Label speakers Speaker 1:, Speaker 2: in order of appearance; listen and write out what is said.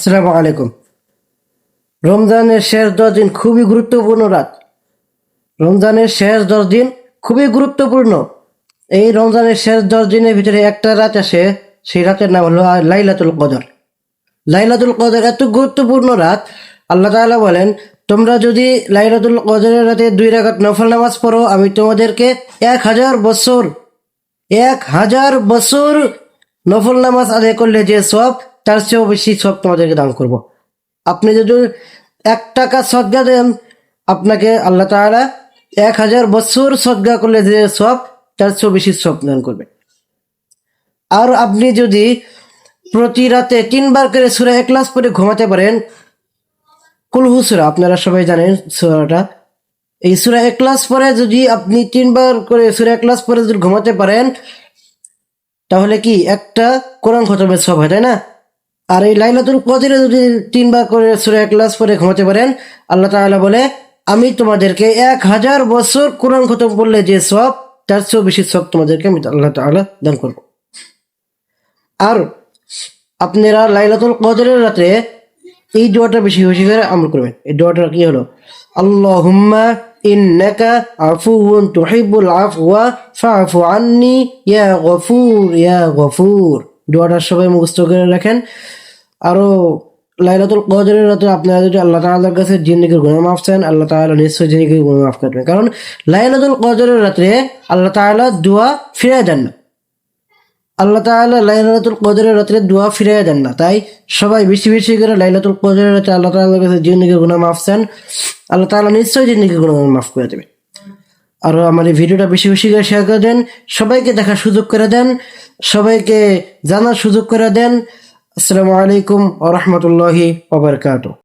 Speaker 1: আসসালামু আলাইকুম। রমজানের শেষ 10 দিন খুবই গুরুত্বপূর্ণ রাত। রমজানের শেষ 10 দিন খুবই গুরুত্বপূর্ণ। এই রমজানের শেষ 10 দিনের ভিতরে একটা রাত আসে, সেই রাতের নাম হলো লাইলাতুল কদর। লাইলাতুল কদর এত গুরুত্বপূর্ণ রাত, আল্লাহ তাআলা বলেন, তোমরা যদি লাইলাতুল কদরের রাতে 2 রাকাত নফল নামাজ পড়ো, আমি তোমাদেরকে 1000 বছর নফল নামাজ আদায় করলে যে সওয়াব, তার চেয়েও বেশি সওয়াব তোমাদেরকে দান করব। আপনি যদি 1 টাকা সদকা দেন, আপনাকে আল্লাহ তাআলা 1000 বছর সদকা করলে যে সওয়াব, তার চেয়েও বেশি সওয়াব দান করবে। আর আপনি যদি প্রতি রাতে 3 বার করে সূরা ইখলাস পড়ে ঘুমাতে পারেন, কুল হু সূরা আপনারা সবাই জানেন সূরাটা, এই সূরা ইখলাস পড়ে যদি আপনি 3 বার করে সূরা ইখলাস পড়ে যদি ঘুমাতে পারেন, তাহলে কি একটা কোরআন খতমের সওয়াব হয়, তাই না? আর এই লাইলাতুল কদরে যদি 3 বার করে সূরা ইখলাস পড়ে ঘুমাতে পারেন, আল্লাহ তাআলা বলে, আমি তোমাদেরকে 1000 বছর কোরআন খতম করলে যে সওয়াব, তার চেয়েও বেশি সওয়াব তোমাদেরকে আমি আল্লাহ তাআলা দান করব। আর আপনারা লাইলাতুল কদরের রাতে এই দোয়াটা বেশি বেশি করে আমল করবেন। এই দোয়াটা কি হলো? আল্লাহুম্মা ইন্নাকা আফুউন তুহিব্বুল আফওয়া ফাআফু আন্নি ইয়া গফুর ইয়া গফুর। দোয়াটা সবাই মুখস্থ করে রাখেন। আরো লাইলাতুল কদরের রাতে আপনারা যদি আল্লাহ তাআলার কাছে জিন্দেগির গুনাহ মাফ চান, আল্লাহ তাআলা নিশ্চয়ই জিন্দেগির গুনাহ মাফ করবেন। কারণ লাইলাতুল কদরের রাতে আল্লাহ তাআলা দোয়া ফিরিয়ে দেন না। আল্লাহ তাআলা লাইলাতুল কদরের রাতে দোয়া ফিরিয়ে দেন না। তাই সবাই বেশি বেশি করে লাইলাতুল কদরের রাতে আল্লাহ তাআলার কাছে জিন্দেগির গুনাহ মাফ চান, আল্লাহ তাআলা নিশ্চয়ই জিন্দেগির গুনাহ মাফ করে দেবে। আর আমার এই ভিডিওটা বেশি বেশি করে শেয়ার করে দেন, সবাইকে দেখার সুযোগ করে দেন, সবাইকে জানার সুযোগ করে দেন। আসসালামু আলাইকুম ওয়া রাহমাতুল্লাহি ওয়া বারাকাতুহু।